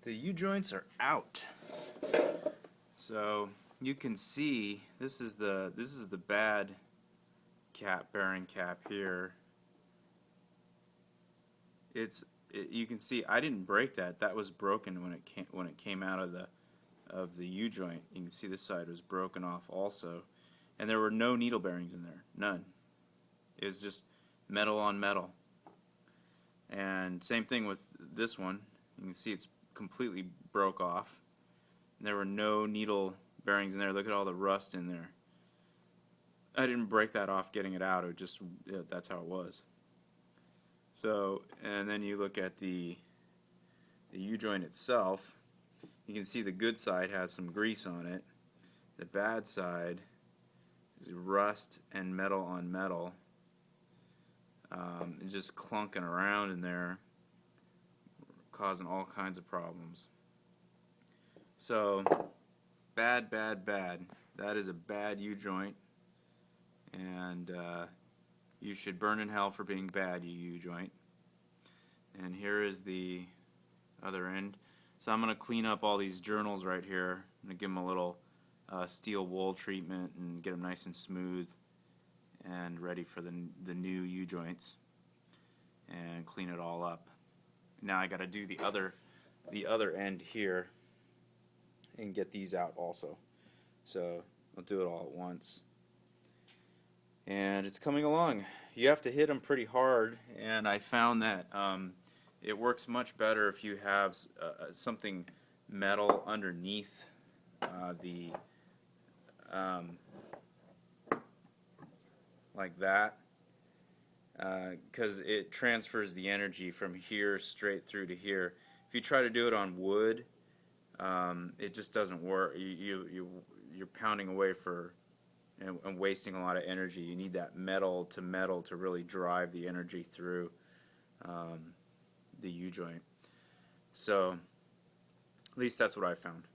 The U-joints are out. So you can see this is the bad bearing cap here. You can see I didn't break that. That was broken when it came out of the U-joint. You can see this side was broken off also, and there were no needle bearings in there, none. It was just metal on metal. And same thing with this one. You can see it's completely broke off. And there were no needle bearings in there. Look at all the rust in there. I didn't break that off getting it out. That's how it was. So, and then you look at the U-joint itself. You can see the good side has some grease on it. The bad side is rust and metal on metal. Just clunking around in there, causing all kinds of problems. So, bad. That is a bad U-joint, and you should burn in hell for being bad, you U-joint. And here is the other end. So I'm going to clean up all these journals right here. I'm going to give them a little steel wool treatment and get them nice and smooth and ready for the new U-joints, and clean it all up. Now I got to do the other end here and get these out also. So I'll do it all at once. And it's coming along. You have to hit them pretty hard, and I found that it works much better if you have something metal underneath like that, because it transfers the energy from here straight through to here. If you try to do it on wood, it just doesn't work. You're pounding away and wasting a lot of energy. You need that metal to really drive the energy through the U-joint. So at least that's what I found.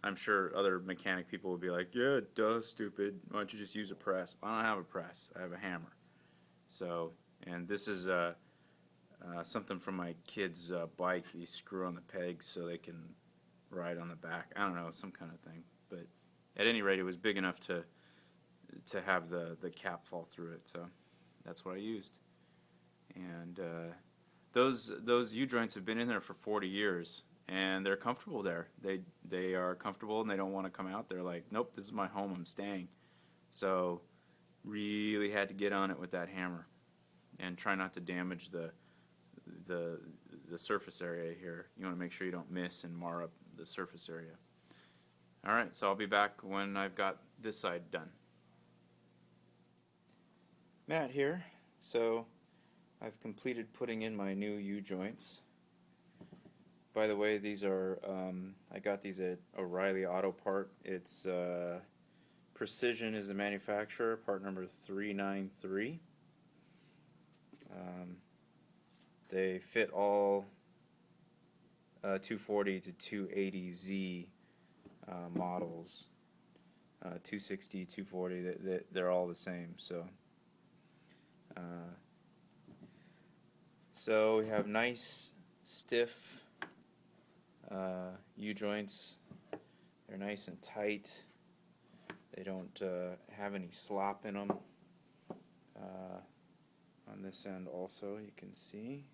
I'm sure other mechanic people would be like, yeah, duh, stupid. Why don't you just use a press? I don't have a press. I have a hammer. So, and this is something from my kid's bike. You screw on the pegs so they can ride on the back. I don't know, some kind of thing. But at any rate, it was big enough to have the cap fall through it. So that's what I used. And those U-joints have been in there for 40 years. And they're comfortable there. They are comfortable, and they don't want to come out. They're like, nope, this is my home. I'm staying. So really had to get on it with that hammer, and try not to damage the surface area here. You want to make sure you don't miss and mar up the surface area. All right, so I'll be back when I've got this side done. Matt here. So I've completed putting in my new U-joints. By the way, these are, I got these at O'Reilly Auto Part. It's Precision is the manufacturer, part number 393. They fit all 240 to 280Z models. 260, 240, they're all the same. So we have nice, stiff U-joints. They're nice and tight. They don't have any slop in them. On this end also, you can see,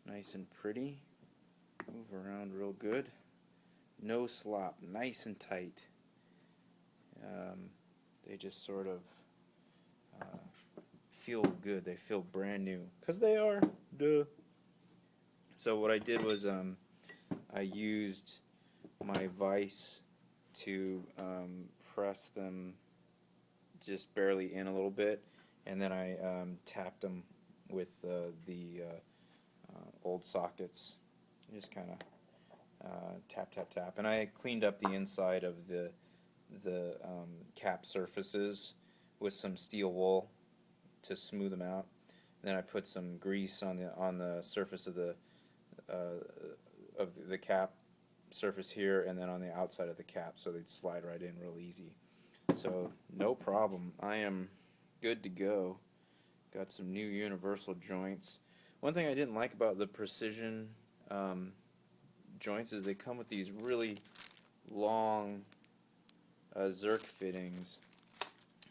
nice and pretty. Move around real good. No slop, nice and tight. They just sort of feel good. They feel brand new, because they are. Duh. So what I did was I used my vise to press them just barely in a little bit, and then I tapped them with the old sockets. Just kind of tap, and I cleaned up the inside of the cap surfaces with some steel wool to smooth them out. And then I put some grease on the surface of the cap surface here, and then on the outside of the cap, so they'd slide right in real easy. So no problem. I am good to go. Got some new universal joints. One thing I didn't like about the Precision joints is they come with these really long Zerk fittings,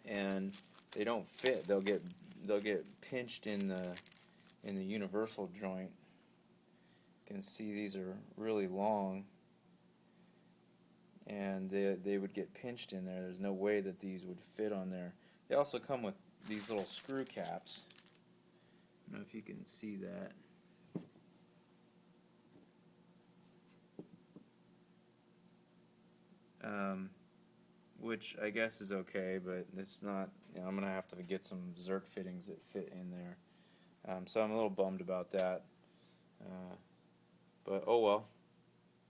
and they don't fit. They'll get pinched in the universal joint. You can see these are really long, and they would get pinched in there. There's no way that these would fit on there. They also come with these little screw caps. I don't know if you can see that. Which I guess is okay, but it's not. You know, I'm gonna have to get some Zerk fittings that fit in there. So I'm a little bummed about that. But oh well.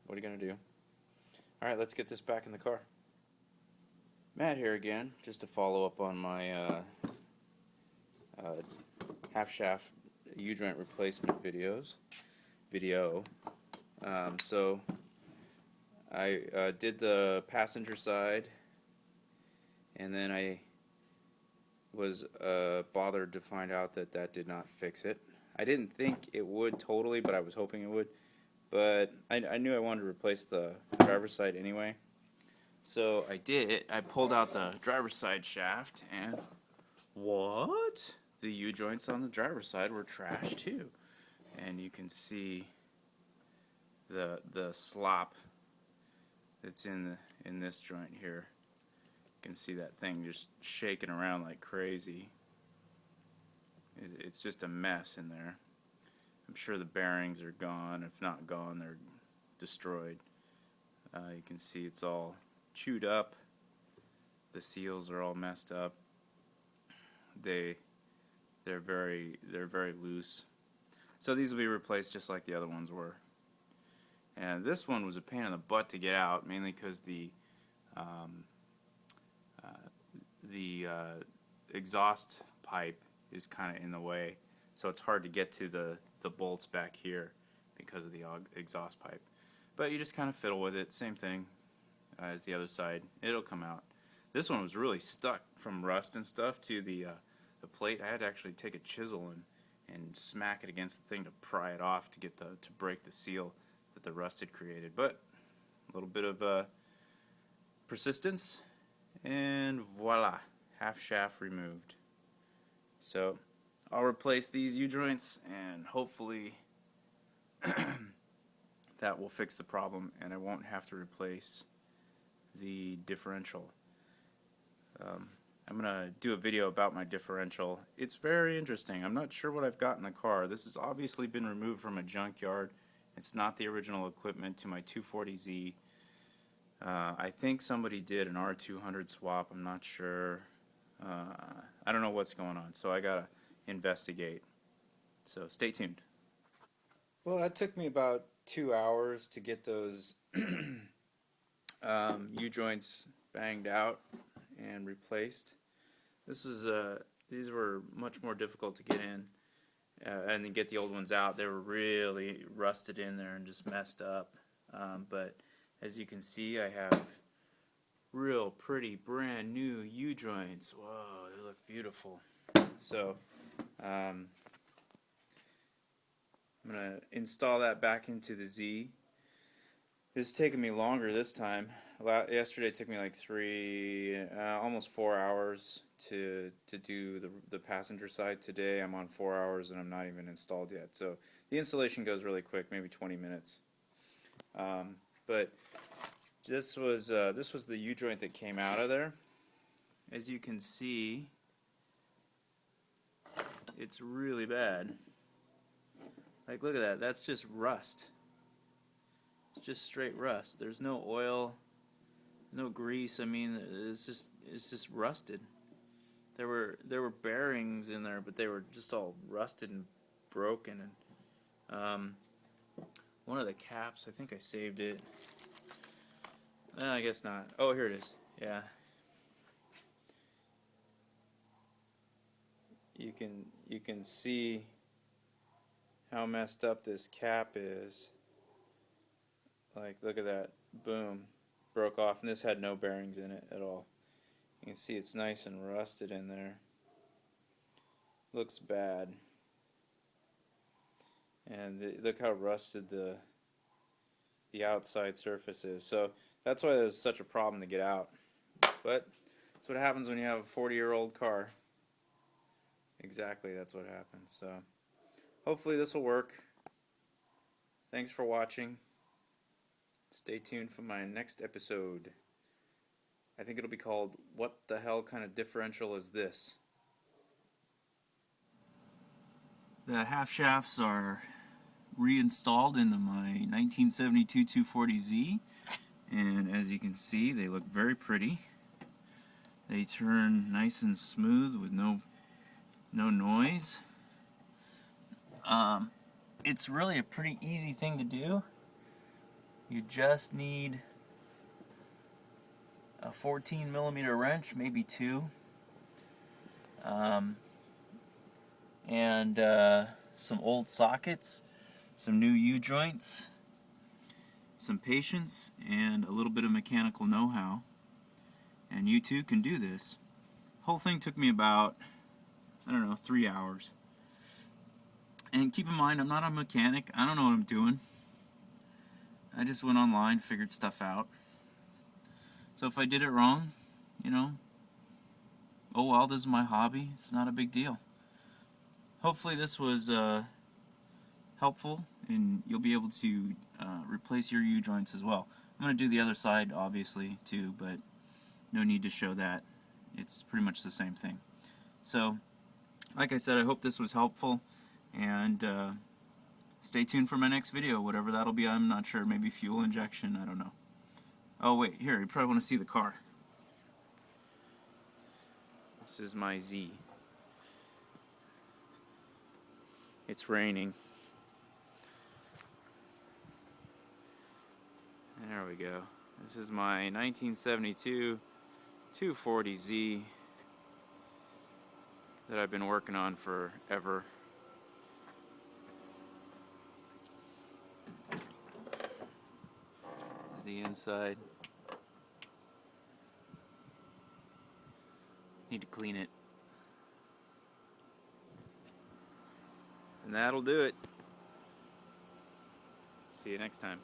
What are you gonna do? All right, let's get this back in the car. Matt here again, just to follow up on my half shaft U-joint replacement video. So I did the passenger side, and then I was bothered to find out that that did not fix it. I didn't think it would totally, but I was hoping it would. But I knew I wanted to replace the driver's side anyway. So I did. I pulled out the driver's side shaft, and what? The U-joints on the driver's side were trashed too. And you can see the slop that's in this joint here. You can see that thing just shaking around like crazy. It's just a mess in there. I'm sure the bearings are gone. If not gone, they're destroyed. You can see it's all chewed up. The seals are all messed up. They're very loose. So these will be replaced just like the other ones were. And this one was a pain in the butt to get out, mainly because the exhaust pipe is kind of in the way, so it's hard to get to the bolts back here because of the exhaust pipe. But you just kind of fiddle with it, same thing as the other side. It'll come out. This one was really stuck from rust and stuff to the plate. I had to actually take a chisel and smack it against the thing to pry it off to get to break the seal that the rust had created. But a little bit of persistence, and voila, half shaft removed. So I'll replace these U-joints, and hopefully that will fix the problem, and I won't have to replace the differential. I'm going to do a video about my differential. It's very interesting. I'm not sure what I've got in the car. This has obviously been removed from a junkyard. It's not the original equipment to my 240Z. I think somebody did an R200 swap. I'm not sure. I don't know what's going on, so I got to investigate. So stay tuned. Well, that took me about 2 hours to get those U-joints banged out and replaced. These were much more difficult to get in and then get the old ones out. They were really rusted in there and just messed up. But as you can see, I have real pretty brand new U-joints. Whoa, they look beautiful. So I'm going to install that back into the Z. It's taken me longer this time. Yesterday it took me like almost 4 hours to do the passenger side. Today I'm on 4 hours and I'm not even installed yet. So the installation goes really quick, maybe 20 minutes. But this was the U-joint that came out of there. As you can see, it's really bad. Like, look at that. That's just rust. It's just straight rust. There's no oil, no grease. I mean, it's just rusted. There were bearings in there, but they were just all rusted and broken. And one of the caps, I think I saved it. I guess not. Oh, here it is. Yeah. You can see how messed up this cap is. Like, look at that. Boom. Broke off. And this had no bearings in it at all. You can see it's nice and rusted in there. Looks bad. And look how rusted the outside surface is. So that's why there's such a problem to get out. But that's what happens when you have a 40-year-old car. Exactly, that's what happens. So hopefully this will work. Thanks for watching. Stay tuned for my next episode. I think it'll be called What the Hell Kind of Differential Is This? The half shafts are reinstalled into my 1972 240Z, and as you can see, they look very pretty. They turn nice and smooth with no noise. It's really a pretty easy thing to do. You just need a 14mm wrench, maybe two, and some old sockets, some new U-joints, some patience, and a little bit of mechanical know-how. And you too can do this. Whole thing took me about, I don't know, 3 hours. And keep in mind, I'm not a mechanic. I don't know what I'm doing. I just went online, figured stuff out. So if I did it wrong, you know, oh well, this is my hobby. It's not a big deal. Hopefully this was helpful, and you'll be able to replace your U-joints as well. I'm going to do the other side, obviously, too, but no need to show that. It's pretty much the same thing. So, like I said, I hope this was helpful, and stay tuned for my next video, whatever that'll be. I'm not sure. Maybe fuel injection, I don't know. Oh wait, here, you probably want to see the car. This is my Z. It's raining. There we go. This is my 1972 240Z that I've been working on forever. The inside. Need to clean it. And that'll do it. See you next time.